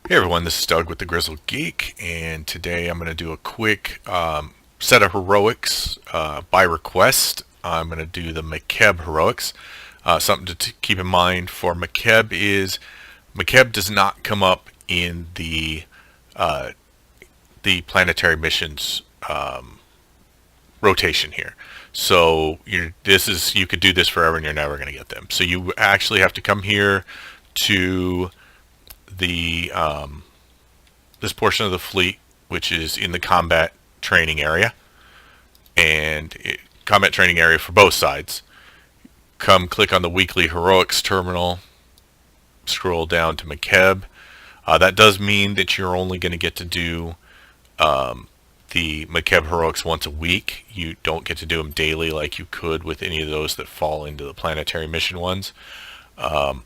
Hey everyone, this is Doug with the Grizzled Geek, and today I'm going to do a quick set of heroics by request. I'm going to do the Makeb heroics. Something to keep in mind for Makeb is Makeb does not come up in the planetary missions rotation here. So you could do this forever and you're never going to get them. So you actually have to come here to the this portion of the fleet, which is in the combat training area, and combat training area for both sides. Come click on the weekly heroics terminal, scroll down to Makeb. That does mean that you're only going to get to do the Makeb heroics once a week. You don't get to do them daily like you could with any of those that fall into the planetary mission ones.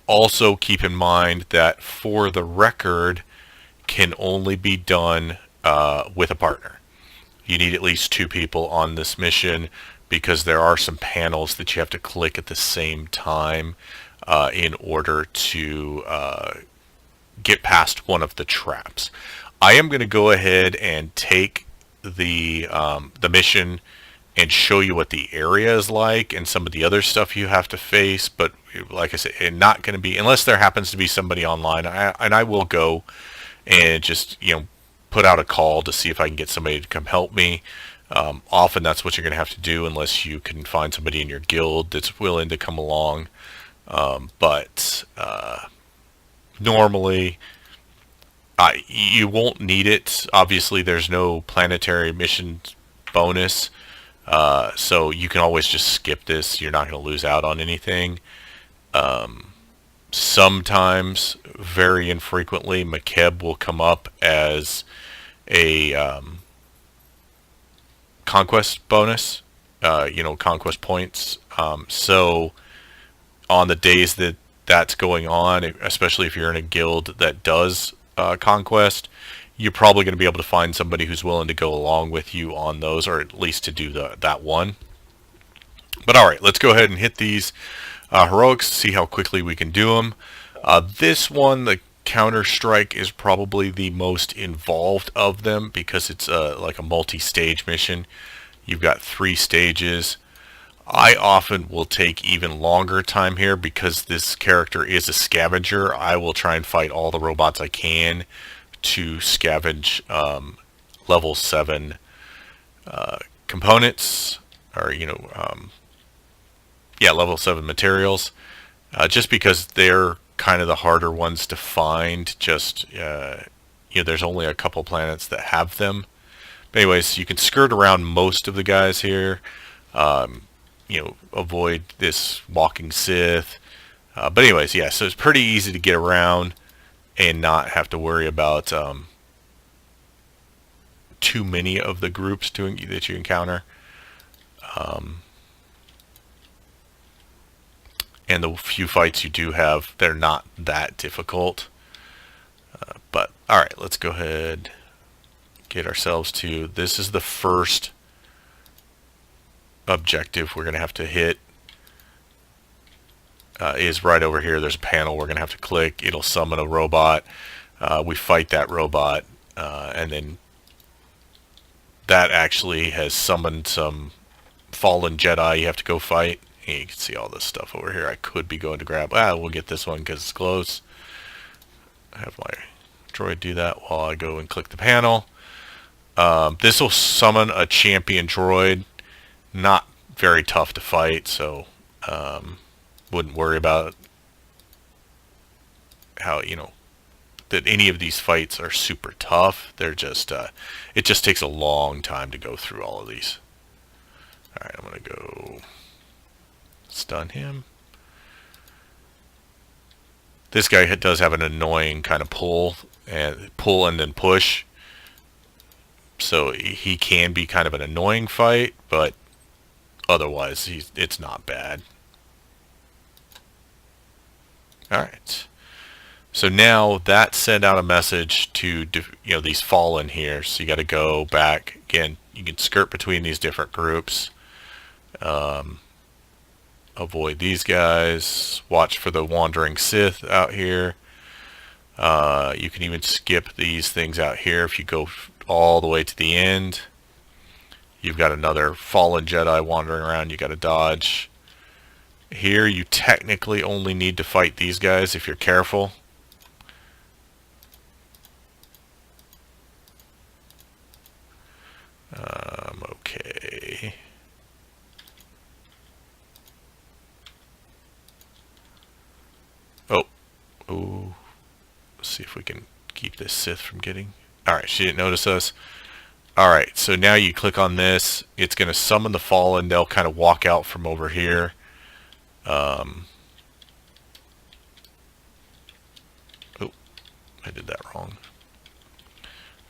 Also keep in mind that for the record can only be done with a partner. You need at least 2 people on this mission because there are some panels that you have to click at the same time in order to get past one of the traps. I am going to go ahead and take the mission and show you what the area is like and some of the other stuff you have to face, but like I said, it's not going to be unless there happens to be somebody online, and I will go and just put out a call to see if I can get somebody to come help me. Often that's what you're going to have to do unless you can find somebody in your guild that's willing to come along. But normally you won't need it. Obviously there's no planetary mission bonus, so you can always just skip this. You're not going to lose out on anything. Sometimes, very infrequently, Makeb will come up as a conquest bonus, conquest points. So on the days that that's going on, especially if you're in a guild that does conquest, you're probably going to be able to find somebody who's willing to go along with you on those, or at least to do that one. But alright, let's go ahead and hit these heroics, see how quickly we can do them. This one, the Counter-Strike, is probably the most involved of them because it's like a multi-stage mission. You've got 3 stages. I often will take even longer time here because this character is a scavenger. I will try and fight all the robots I can to scavenge level 7 components, or level 7 materials, just because they're kind of the harder ones to find. Just there's only a couple planets that have them. But anyways, you can skirt around most of the guys here. Avoid this walking Sith. But anyways, yeah, so it's pretty easy to get around and not have to worry about too many of the groups that you encounter. And the few fights you do have, they're not that difficult. But alright, let's go ahead, get ourselves to, this is the first objective we're going to have to hit. Is right over here. There's a panel we're going to have to click. It'll summon a robot. We fight that robot, and then that actually has summoned some fallen Jedi you have to go fight. And you can see all this stuff over here I could be going to grab. We'll get this one because it's close. I have my droid do that while I go and click the panel. This will summon a champion droid. Not very tough to fight, so wouldn't worry about how that any of these fights are super tough. They're just it just takes a long time to go through all of these. Alright, I'm gonna go stun him. This guy does have an annoying kind of pull and then push, so he can be kind of an annoying fight, but otherwise it's not bad. Alright, so now that sent out a message to these fallen here, so you got to go back again. You can skirt between these different groups. Avoid these guys. Watch for the wandering Sith out here. You can even skip these things out here if you go all the way to the end. You've got another fallen Jedi wandering around you got to dodge. Here you technically only need to fight these guys if you're careful. Okay. Oh. Ooh. Let's see if we can keep this Sith from getting... Alright, she didn't notice us. Alright, so now you click on this. It's going to summon the Fallen. They'll kind of walk out from over here. Oh, I did that wrong.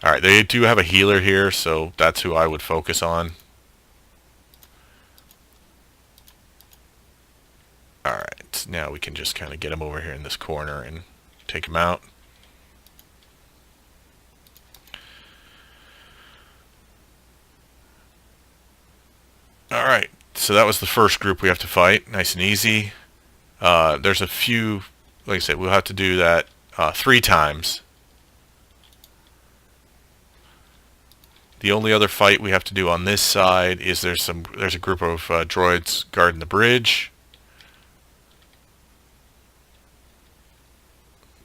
Alright, they do have a healer here, so that's who I would focus on. Alright, now we can just kind of get him over here in this corner and take him out. Alright, so that was the first group we have to fight. Nice and easy. There's a few, like I said, we'll have to do that 3 times. The only other fight we have to do on this side is there's a group of droids guarding the bridge.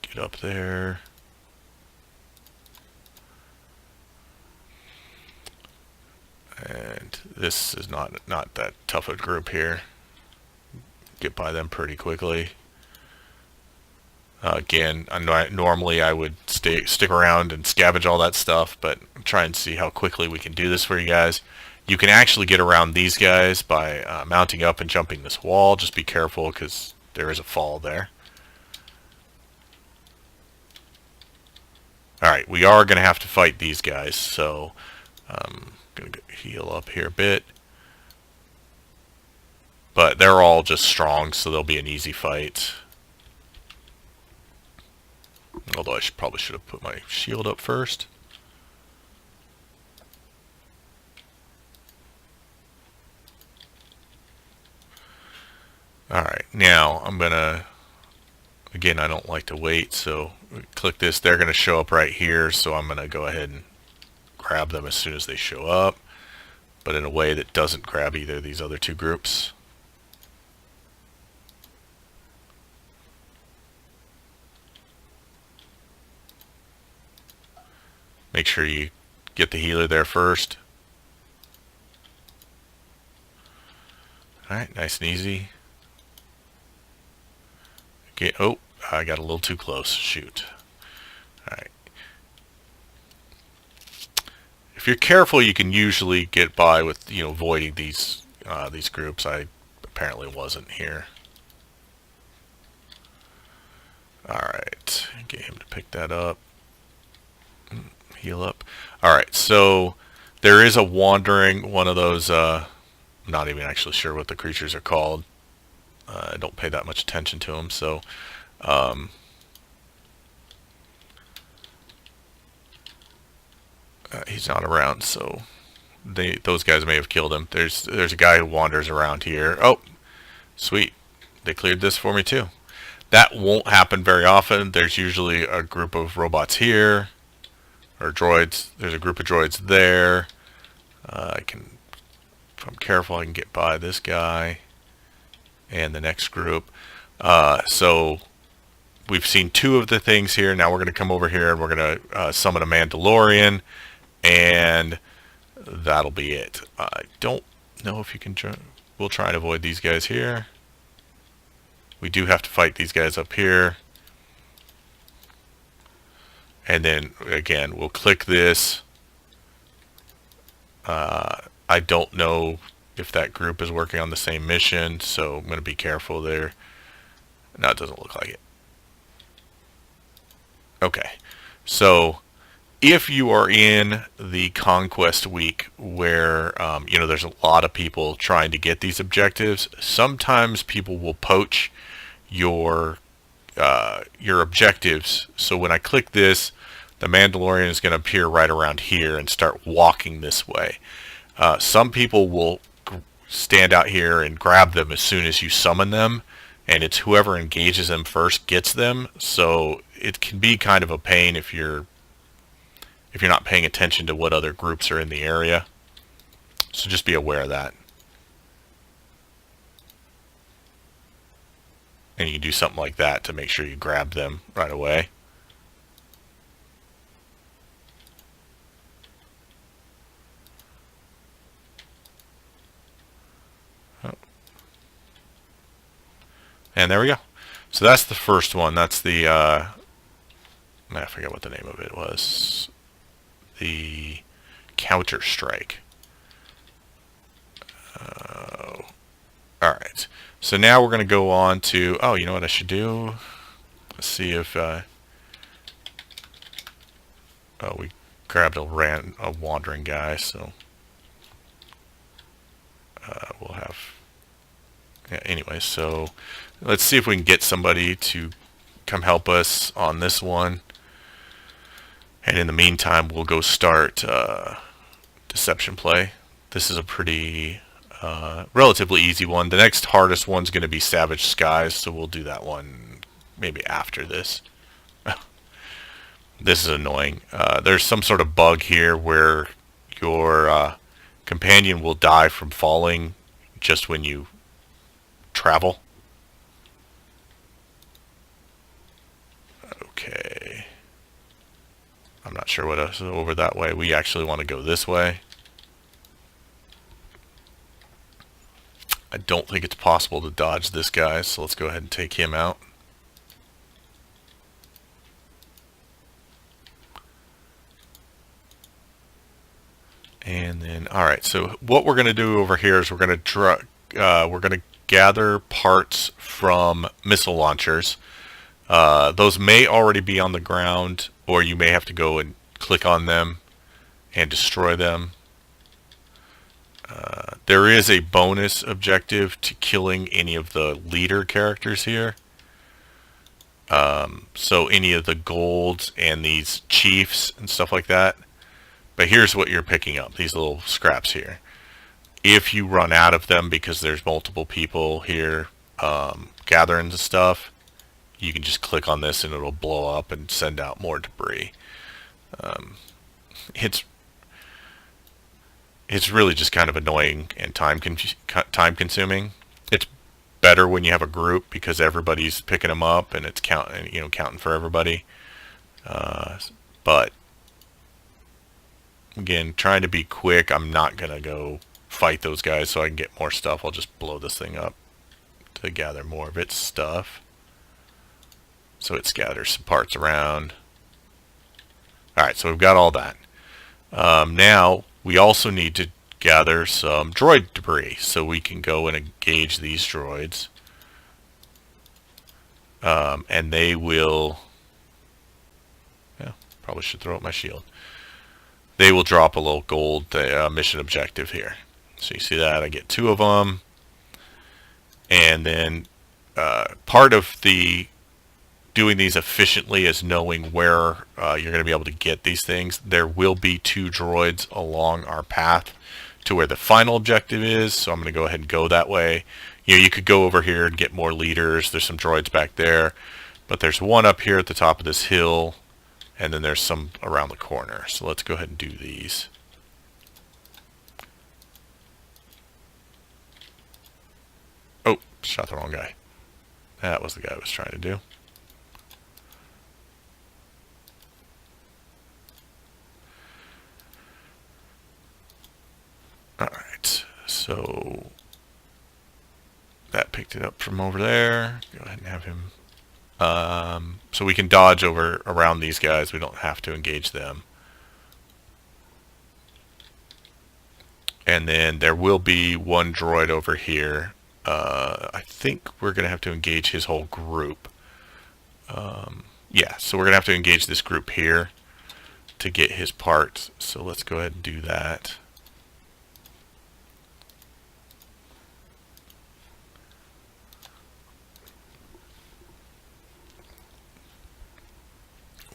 Get up there. And this is not that tough a group here. Get by them pretty quickly. Again, normally I would stick around and scavenge all that stuff, but I'm trying to see how quickly we can do this for you guys. You can actually get around these guys by mounting up and jumping this wall. Just be careful because there is a fall there. Alright, we are going to have to fight these guys, so I'm going to heal up here a bit. But they're all just strong, so they'll be an easy fight. Although I probably should have put my shield up first. Alright, now I'm going to... Again, I don't like to wait, so click this. They're going to show up right here, so I'm going to go ahead and grab them as soon as they show up, but in a way that doesn't grab either of these other 2 groups. Make sure you get the healer there first. Alright, nice and easy. Okay, oh, I got a little too close. Shoot. Alright. If you're careful, you can usually get by with, avoiding these groups. I apparently wasn't here. Alright, get him to pick that up. Heal up. Alright, so there is a wandering, one of those, I'm not even actually sure what the creatures are called. I don't pay that much attention to them, so he's not around, so those guys may have killed him. There's a guy who wanders around here. Oh, sweet. They cleared this for me too. That won't happen very often. There's usually a group of robots here, or droids. There's a group of droids there. If I'm careful, I can get by this guy and the next group. So we've seen 2 of the things here. Now we're going to come over here and we're going to summon a Mandalorian, and that'll be it. I don't know if you can we'll try and avoid these guys here. We do have to fight these guys up here. And then again, we'll click this. I don't know if that group is working on the same mission, so I'm going to be careful there. No, it doesn't look like it. Okay, so if you are in the Conquest week where there's a lot of people trying to get these objectives, sometimes people will poach your objectives. So when I click this, the Mandalorian is going to appear right around here and start walking this way. Some people will stand out here and grab them as soon as you summon them, and it's whoever engages them first gets them. So it can be kind of a pain if you're not paying attention to what other groups are in the area. So just be aware of that. And you can do something like that to make sure you grab them right away. Oh. And there we go. So that's the first one. That's the, I forget what the name of it was. The Counter-Strike. Alright. So now we're going to go on to, oh, you know what I should do? Let's see if, oh, we grabbed a wandering guy, so we'll have, yeah, anyway, so let's see if we can get somebody to come help us on this one. And in the meantime, we'll go start deception play. This is a pretty relatively easy one. The next hardest one's going to be Savage Skies, so we'll do that one maybe after this. This is annoying. There's some sort of bug here where your companion will die from falling just when you travel. Okay. I'm not sure what else is over that way. We actually want to go this way. I don't think it's possible to dodge this guy, so let's go ahead and take him out. And then, all right. So what we're going to do over here is we're going to gather parts from missile launchers. Those may already be on the ground, or you may have to go and click on them and destroy them. There is a bonus objective to killing any of the leader characters here. So any of the golds and these chiefs and stuff like that. But here's what you're picking up, these little scraps here. If you run out of them because there's multiple people here gathering the stuff, you can just click on this and it'll blow up and send out more debris. It's really just kind of annoying and time consuming. It's better when you have a group because everybody's picking them up and it's counting for everybody. But again, trying to be quick, I'm not gonna go fight those guys so I can get more stuff. I'll just blow this thing up to gather more of its stuff. So it scatters some parts around. Alright, so we've got all that. Now, we also need to gather some droid debris so we can go and engage these droids. And they will... Yeah, probably should throw up my shield. They will drop a little gold mission objective here. So you see that? I get 2 of them. And then part of the doing these efficiently is knowing where you're going to be able to get these things. There will be 2 droids along our path to where the final objective is, so I'm going to go ahead and go that way. You could go over here and get more leaders. There's some droids back there, but there's one up here at the top of this hill, and then there's some around the corner. So let's go ahead and do these. Oh, shot the wrong guy. That was the guy I was trying to do. Alright, so that picked it up from over there. Go ahead and have him. So we can dodge around these guys. We don't have to engage them. And then there will be one droid over here. I think we're going to have to engage his whole group. Yeah, so we're going to have to engage this group here to get his parts. So let's go ahead and do that.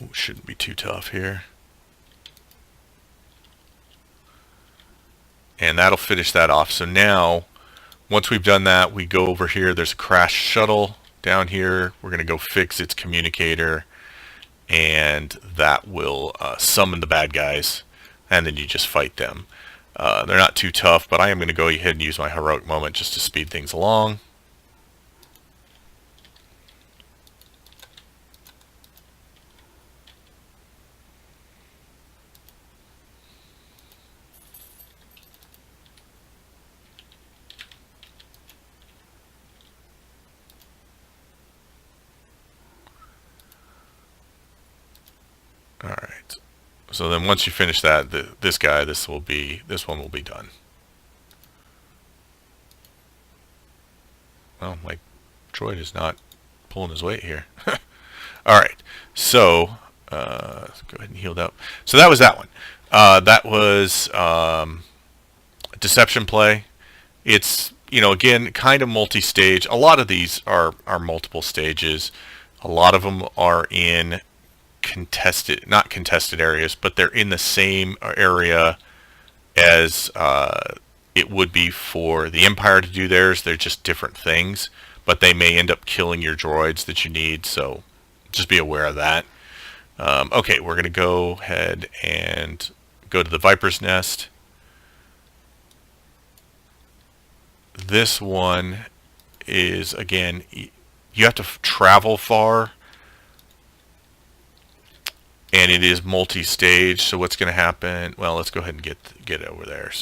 Ooh, shouldn't be too tough here. And that'll finish that off. So now, once we've done that, we go over here. There's a crash shuttle down here. We're going to go fix its communicator. and that will summon the bad guys, and then you just fight them. They're not too tough, but I am going to go ahead and use my heroic moment just to speed things along. Alright. So then once you finish that, this one will be done. Well, my droid is not pulling his weight here. Alright. So, let's go ahead and heal up. So that was that one. That was Deception Play. It's, again, kind of multi-stage. A lot of these are multiple stages. A lot of them are in not contested areas, but they're in the same area as it would be for the Empire to do theirs. They're just different things, but they may end up killing your droids that you need, so just be aware of that. Okay, we're going to go ahead and go to the Viper's Nest. This one is, again, you have to travel far, and it is multi-stage. So what's going to happen? Well, let's go ahead and get over there.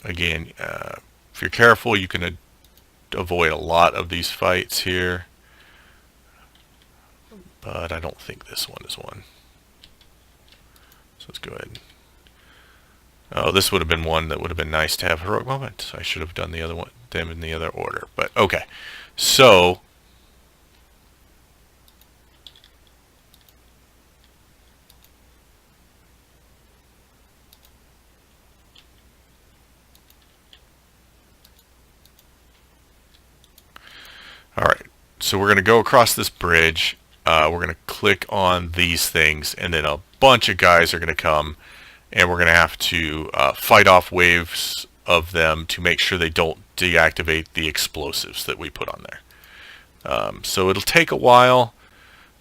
Again, if you're careful, you can avoid a lot of these fights here, but I don't think this one is one. So let's go ahead. Oh, this would have been one that would have been nice to have heroic moment. I should have done the other one, them in the other order. But okay, so all right. So we're going to go across this bridge. We're going to click on these things, and then a bunch of guys are going to come, and we're going to have to fight off waves of them to make sure they don't deactivate the explosives that we put on there. So it'll take a while,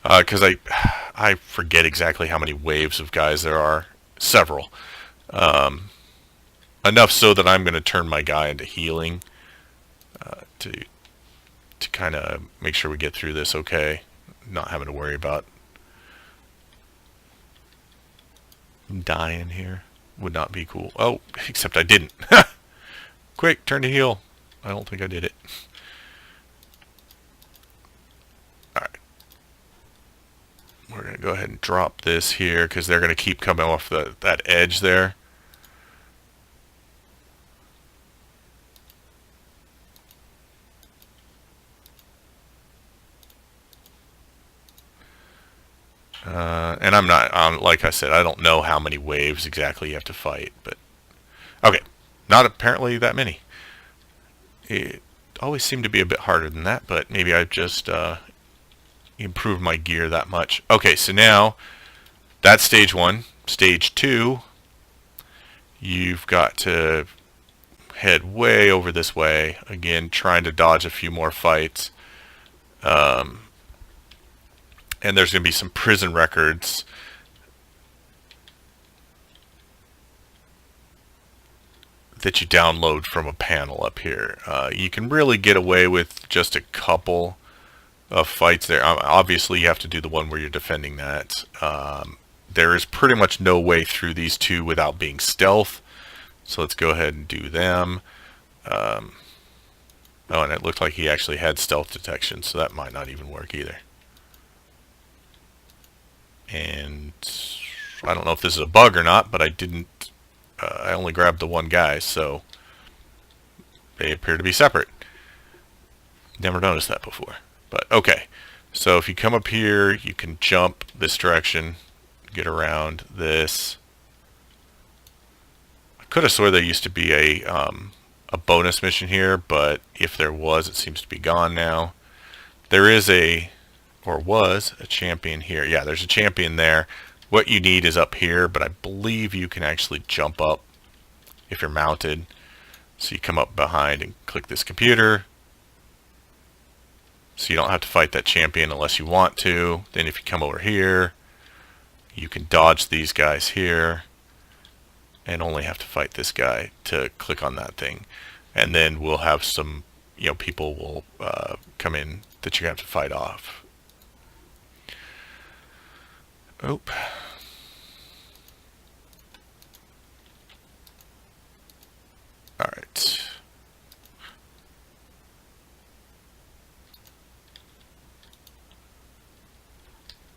because I forget exactly how many waves of guys there are. Several. Enough so that I'm going to turn my guy into healing to kind of make sure we get through this okay. Not having to worry about dying here. Would not be cool. Oh, except I didn't. Quick, turn to heal. I don't think I did it. Alright. We're going to go ahead and drop this here because they're going to keep coming off that edge there. And I'm not, like I said, I don't know how many waves exactly you have to fight, but okay, not apparently that many. It always seemed to be a bit harder than that, but maybe I've just improved my gear that much. Okay, so now that's stage 1. Stage 2, you've got to head way over this way, again trying to dodge a few more fights. And there's going to be some prison records that you download from a panel up here. You can really get away with just a couple of fights there. Obviously, you have to do the one where you're defending that. There is pretty much no way through these two without being stealth. So let's go ahead and do them. Oh, and it looked like he actually had stealth detection, so that might not even work either. And I don't know if this is a bug or not, but I didn't. I only grabbed the one guy, so they appear to be separate. Never noticed that before. But okay, so if you come up here, you can jump this direction, get around this. I could have swore there used to be a bonus mission here, but if there was, it seems to be gone now. There is was a champion here. Yeah, there's a champion there. What you need is up here, but I believe you can actually jump up if you're mounted. So you come up behind and click this computer. So you don't have to fight that champion unless you want to. Then if you come over here, you can dodge these guys here and only have to fight this guy to click on that thing. And then we'll have some, people will come in that you have to fight off. Oop. All right.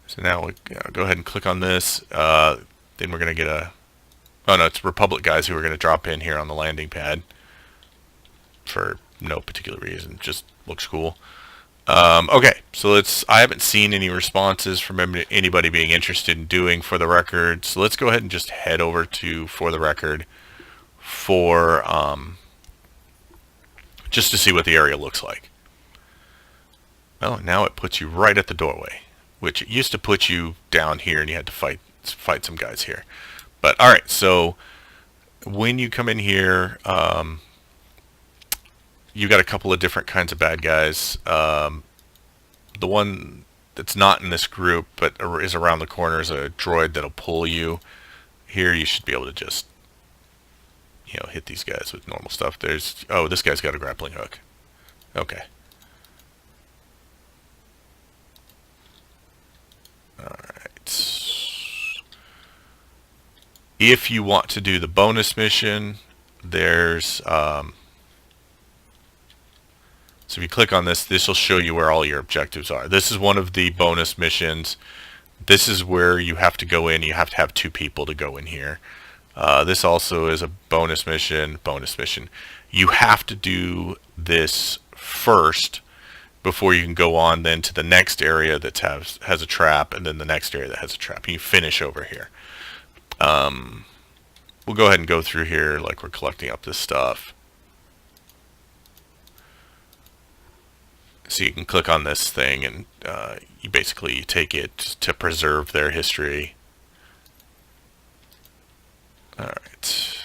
So now we go ahead and click on this. Then we're going to get oh no, it's Republic guys who are going to drop in here on the landing pad for no particular reason. Just looks cool. Okay, so I haven't seen any responses from anybody being interested in doing For the Record. So let's go ahead and just head over to For the Record for just to see what the area looks like. Oh, now it puts you right at the doorway, which it used to put you down here and you had to fight some guys here. But all right, so when you come in here, you got a couple of different kinds of bad guys. The one that's not in this group but is around the corner is a droid that'll pull you. Here you should be able to just hit these guys with normal stuff. Oh, this guy's got a grappling hook. Okay. Alright. If you want to do the bonus mission, there's so if you click on this will show you where all your objectives are. This is one of the bonus missions. This is where you have to go in. You have to have 2 people to go in here. This also is a bonus mission. You have to do this first before you can go on then to the next area that has a trap, and then the next area that has a trap. You finish over here. We'll go ahead and go through here like we're collecting up this stuff. So you can click on this thing and you basically take it to preserve their history. Alright.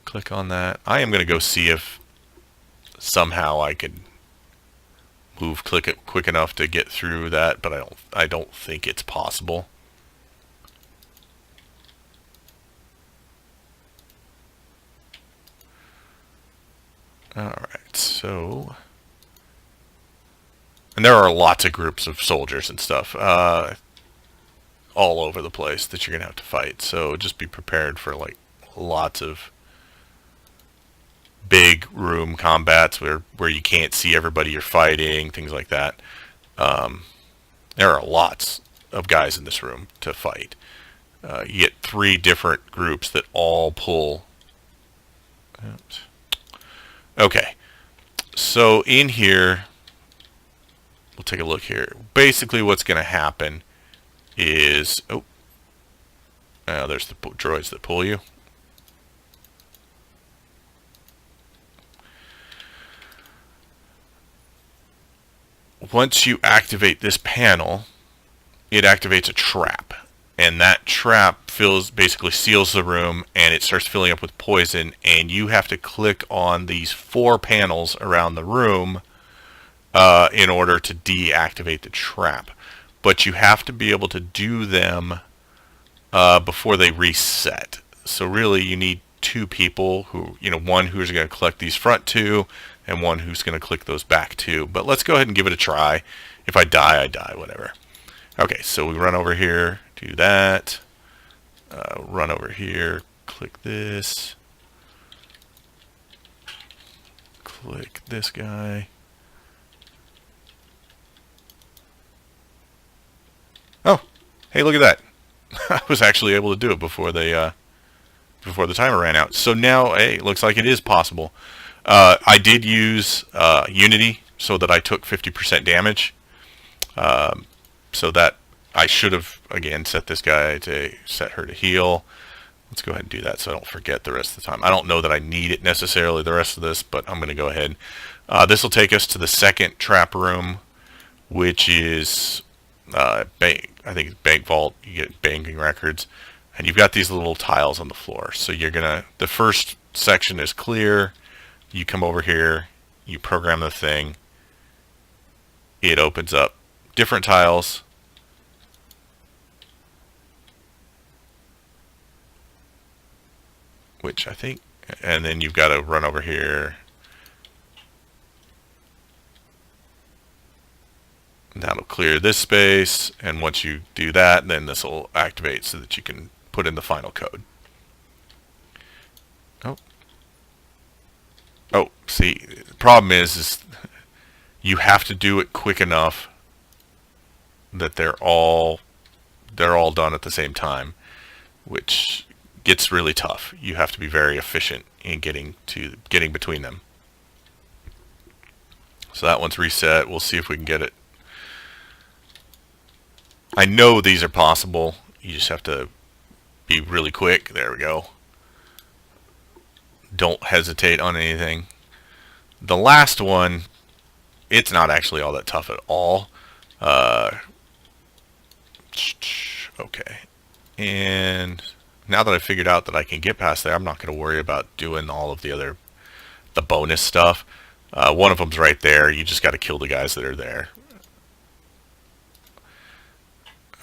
Click on that. I am going to go see if somehow I could move quick enough to get through that, but I don't think it's possible. Alright, so and there are lots of groups of soldiers and stuff all over the place that you're gonna have to fight, so just be prepared for like lots of big room combats where you can't see everybody you're fighting, things like that. There are lots of guys in this room to fight. You get 3 different groups that all pull. Oops. Okay, so in here, we'll take a look here. Basically what's going to happen is, there's the droids that pull you. Once you activate this panel, it activates a trap. And that trap basically seals the room, and it starts filling up with poison, and you have to click on these 4 panels around the room in order to deactivate the trap. But you have to be able to do them before they reset. So really you need 2 people who, one who's going to collect these front 2 and one who's going to click those back 2. But let's go ahead and give it a try. If I die, I die, whatever. Okay, so we run over here, do that, run over here, click this, click this guy. Oh, hey, look at that. I was actually able to do it before the timer ran out. So now, hey, it looks like it is possible. I did use Unity so that I took 50% damage. So that I should have, again, set her to heal. Let's go ahead and do that so I don't forget the rest of the time. I don't know that I need it necessarily the rest of this, but I'm going to go ahead. This will take us to the second trap room, which is, I think it's bank vault. You get banking records. And you've got these little tiles on the floor. So you're going to, the first section is clear, you come over here, you program the thing, it opens up different tiles. Which I think, and then you've got to run over here. That'll clear this space, and once you do that, then this will activate so that you can put in the final code. Oh, see, the problem is you have to do it quick enough that they're all done at the same time, which gets really tough. You have to be very efficient in getting between them. So that one's reset. We'll see if we can get it. I know these are possible. You just have to be really quick. There we go. Don't hesitate on anything. The last one, it's not actually all that tough at all. Okay. And now that I figured out that I can get past there, I'm not going to worry about doing all of the bonus stuff. One of them's right there. You just got to kill the guys that are there.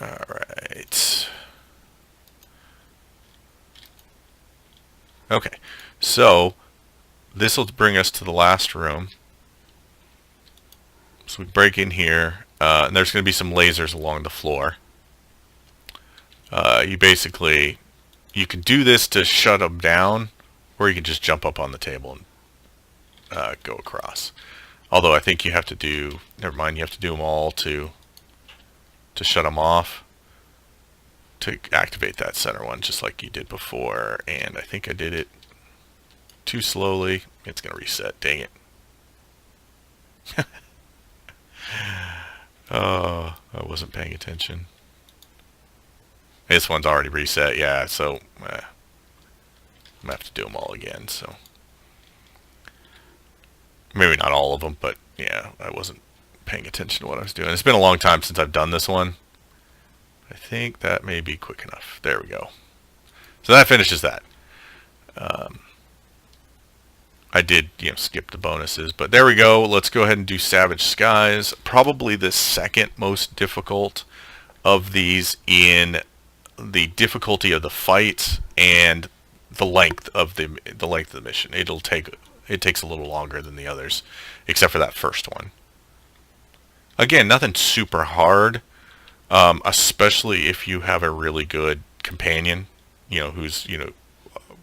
Alright. Okay. So, this will bring us to the last room. So we break in here, and there's going to be some lasers along the floor. You can do this to shut them down, or you can just jump up on the table and go across. Although I think you have to do, never mind, you have to do them all to shut them off, to activate that center one, just like you did before. And I think I did it too slowly. It's going to reset, dang it. Oh, I wasn't paying attention. This one's already reset, yeah, so I'm going to have to do them all again, so. Maybe not all of them, but yeah, I wasn't paying attention to what I was doing. It's been a long time since I've done this one. I think that may be quick enough. There we go. So that finishes that. I did, skip the bonuses, but there we go. Let's go ahead and do Savage Skies. Probably the second most difficult of these in the difficulty of the fight and the length of the mission. It takes a little longer than the others, except for that first one. Again, nothing super hard, especially if you have a really good companion, who's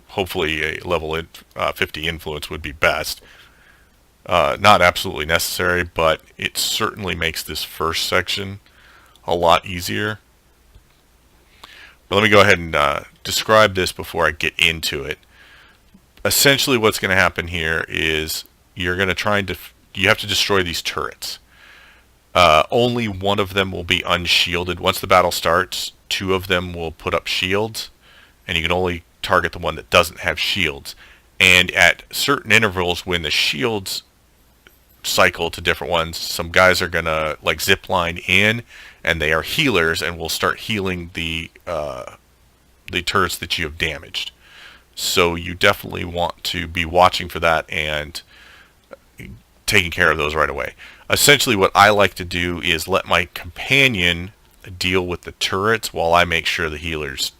hopefully a level 50 influence would be best. Not absolutely necessary, but it certainly makes this first section a lot easier. But let me go ahead and describe this before I get into it. Essentially what's going to happen here is you have to destroy these turrets. Only one of them will be unshielded. Once the battle starts, 2 of them will put up shields, and you can only target the one that doesn't have shields. And at certain intervals, when the shields cycle to different ones, some guys are gonna zip line in, and they are healers and will start healing the turrets that you have damaged. So you definitely want to be watching for that and taking care of those right away. Essentially what I like to do is let my companion deal with the turrets while I make sure the healers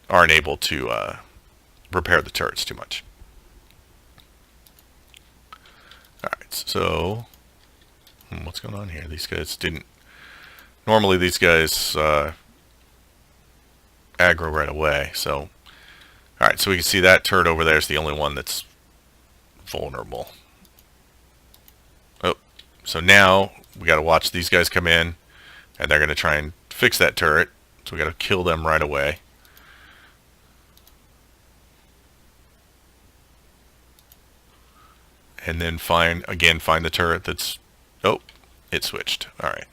aren't able to repair the turrets too much. Alright, so what's going on here? These guys normally these guys aggro right away, so alright, so we can see that turret over there is the only one that's vulnerable. Oh, so now we got to watch these guys come in, and they're going to try and fix that turret, so we got to kill them right away. And then find the turret that's... Oh, it switched. Alright.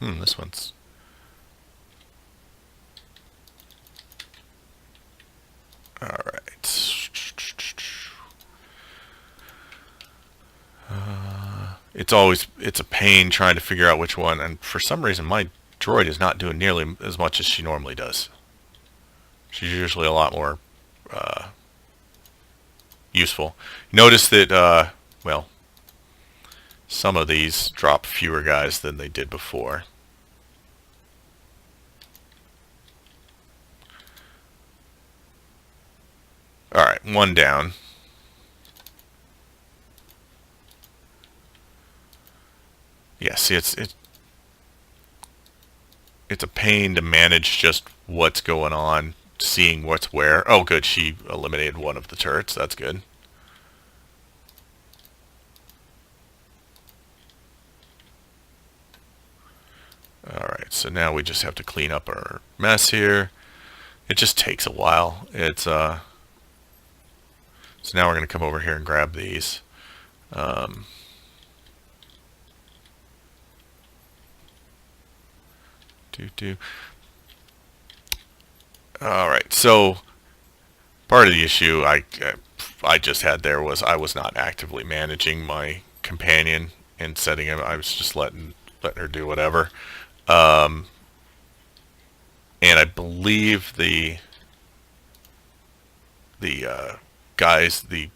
This one's... Alright. it's a pain trying to figure out which one, and for some reason my droid is not doing nearly as much as she normally does. She's usually a lot more useful. Notice that, well, some of these drop fewer guys than they did before. Alright, one down. Yeah, see, it's a pain to manage just what's going on, seeing what's where. Oh, good, she eliminated one of the turrets. That's good. Alright, so now we just have to clean up our mess here. It just takes a while. So now we're going to come over here and grab these. Alright, so part of the issue I just had there was I was not actively managing my companion and setting him. I was just letting her do whatever. And I believe the guys, the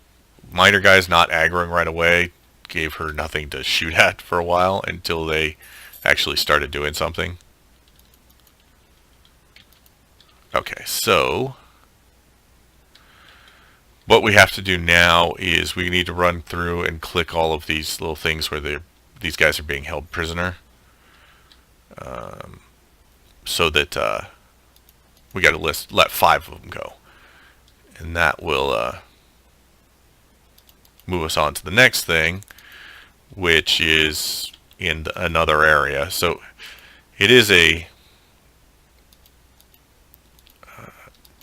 minor guys not aggroing right away gave her nothing to shoot at for a while until they actually started doing something. Okay, so what we have to do now is we need to run through and click all of these little things where these guys are being held prisoner. So that we got to let 5 of them go. And that will move us on to the next thing, which is in another area. So it is a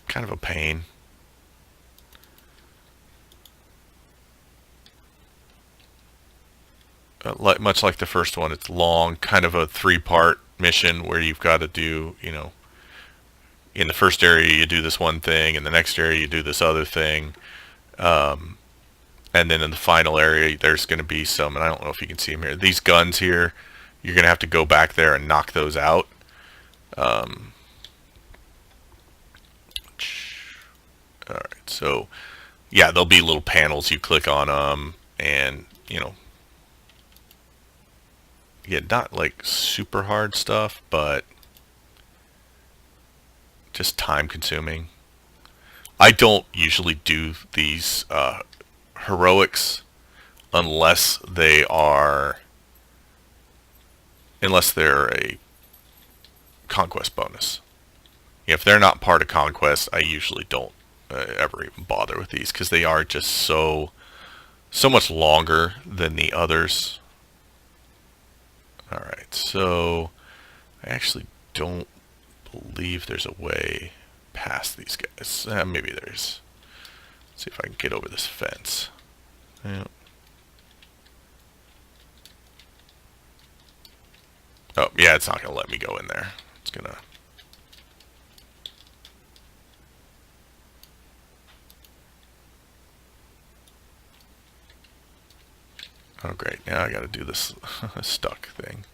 kind of a pain. Much like the first one, it's long, kind of a 3-part mission where you've got to do, in the first area you do this one thing, in the next area you do this other thing, and then in the final area there's going to be some, and I don't know if you can see them here, these guns here, you're going to have to go back there and knock those out. Alright, so yeah, there'll be little panels, you click on them, and yeah, not like super hard stuff, but just time consuming. I don't usually do these heroics unless they're a conquest bonus. If they're not part of conquest, I usually don't ever even bother with these because they are just so much longer than the others. Alright, so I actually don't believe there's a way past these guys. Maybe there's. Let's see if I can get over this fence. Yeah. Oh, yeah, it's not going to let me go in there. It's going to... Oh, great. Now I got to do this stuck thing.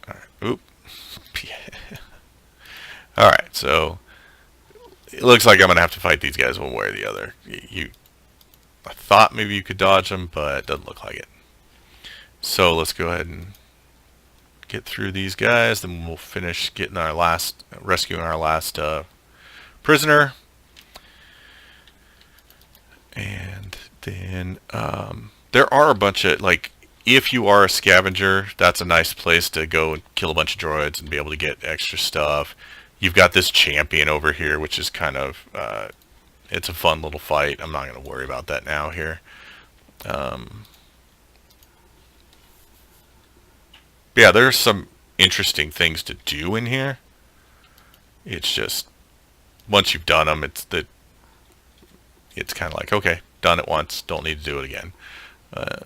Alright. Oop. Alright, so it looks like I'm going to have to fight these guys one way or the other. I thought maybe you could dodge them, but it doesn't look like it. So let's go ahead and get through these guys, then we'll finish rescuing our last prisoner. And then there are a bunch of, if you are a scavenger, that's a nice place to go and kill a bunch of droids and be able to get extra stuff. You've got this champion over here, which is kind of, it's a fun little fight. I'm not going to worry about that now here. Yeah, there's some interesting things to do in here. It's just, once you've done them, it's kind of like, okay, done it once, don't need to do it again. I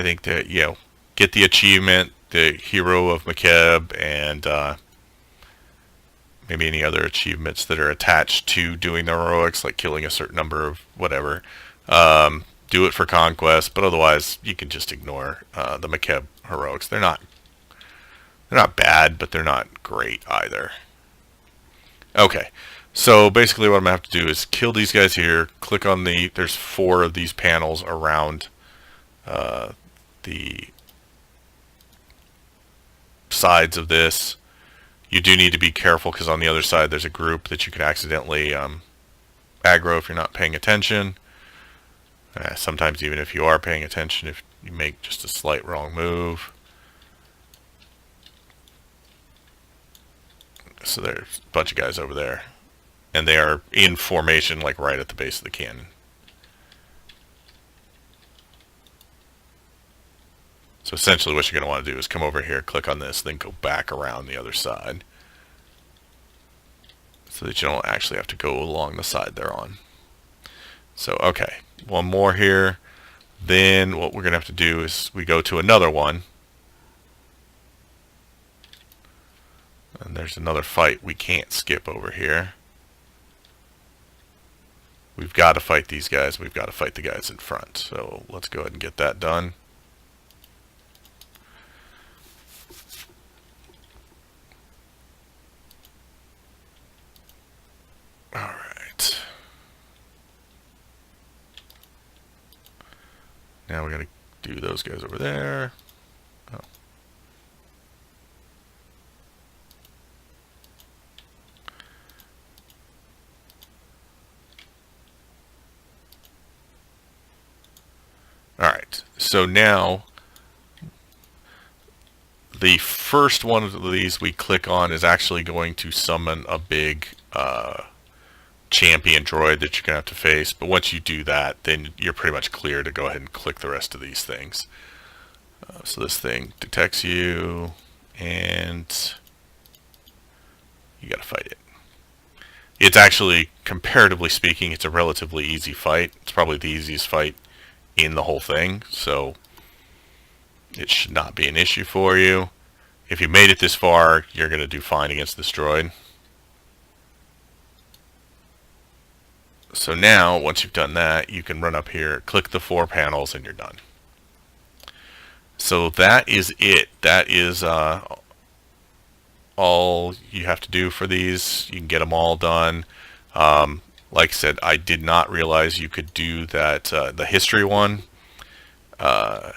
think that, get the achievement, the hero of Makeb, and maybe any other achievements that are attached to doing the heroics, like killing a certain number of whatever. Do it for conquest, but otherwise you can just ignore the Makeb heroics. They're not bad, but they're not great either. Okay, so basically what I'm going to have to do is kill these guys here, click on there's 4 of these panels around the sides of this. You do need to be careful because on the other side there's a group that you can accidentally aggro if you're not paying attention. Sometimes even if you are paying attention, if you make just a slight wrong move. So there's a bunch of guys over there. And they are in formation like right at the base of the cannon. So essentially what you're going to want to do is come over here, click on this, then go back around the other side. So that you don't actually have to go along the side they're on. So, okay, one more here. Then what we're going to have to do is we go to another one. And there's another fight we can't skip over here. We've got to fight these guys. We've got to fight the guys in front. So let's go ahead and get that done. Alright. Now we're going to do those guys over there. Oh. Alright, so now the first one of these we click on is actually going to summon a big champion droid that you're going to have to face. But once you do that, then you're pretty much clear to go ahead and click the rest of these things. So this thing detects you, and you got to fight it. It's actually, comparatively speaking, it's a relatively easy fight. It's probably the easiest fight in the whole thing, so it should not be an issue for you. If you made it this far, you're going to do fine against this droid. So now, once you've done that, you can run up here, click the 4 panels, and you're done. So that is it. That is all you have to do for these. You can get them all done. Like I said, I did not realize you could do that, the history one. But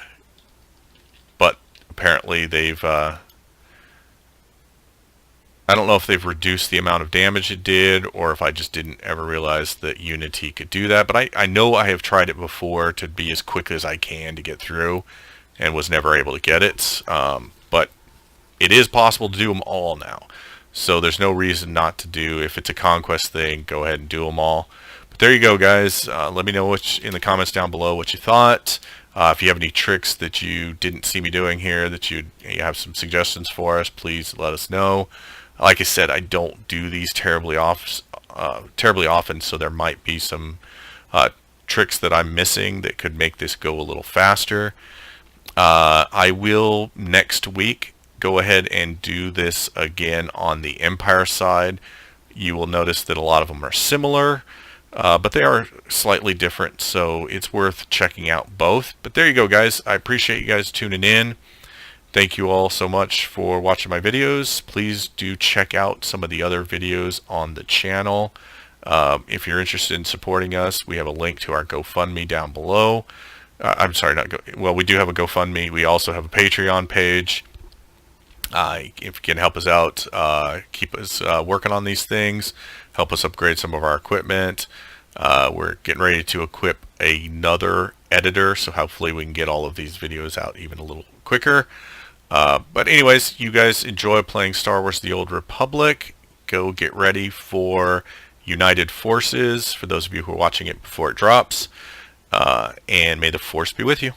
apparently they've... I don't know if they've reduced the amount of damage it did, or if I just didn't ever realize that Unity could do that. But I know I have tried it before to be as quick as I can to get through, and was never able to get it. But it is possible to do them all now. So there's no reason not to do, if it's a conquest thing, go ahead and do them all. But there you go, guys. Let me know in the comments down below what you thought. If you have any tricks that you didn't see me doing here, that you have some suggestions for us, please let us know. Like I said, I don't do these terribly often, so there might be some tricks that I'm missing that could make this go a little faster. I will next week go ahead and do this again on the Empire side. You will notice that a lot of them are similar, but they are slightly different, so it's worth checking out both. But there you go, guys. I appreciate you guys tuning in. Thank you all so much for watching my videos. Please do check out some of the other videos on the channel. If you're interested in supporting us, we have a link to our GoFundMe down below. I'm sorry, well, we do have a GoFundMe. We also have a Patreon page. If you can help us out, keep us working on these things, help us upgrade some of our equipment. We're getting ready to equip another editor, so hopefully we can get all of these videos out even a little quicker. But anyways, you guys enjoy playing Star Wars The Old Republic. Go get ready for United Forces, for those of you who are watching it before it drops. And may the Force be with you.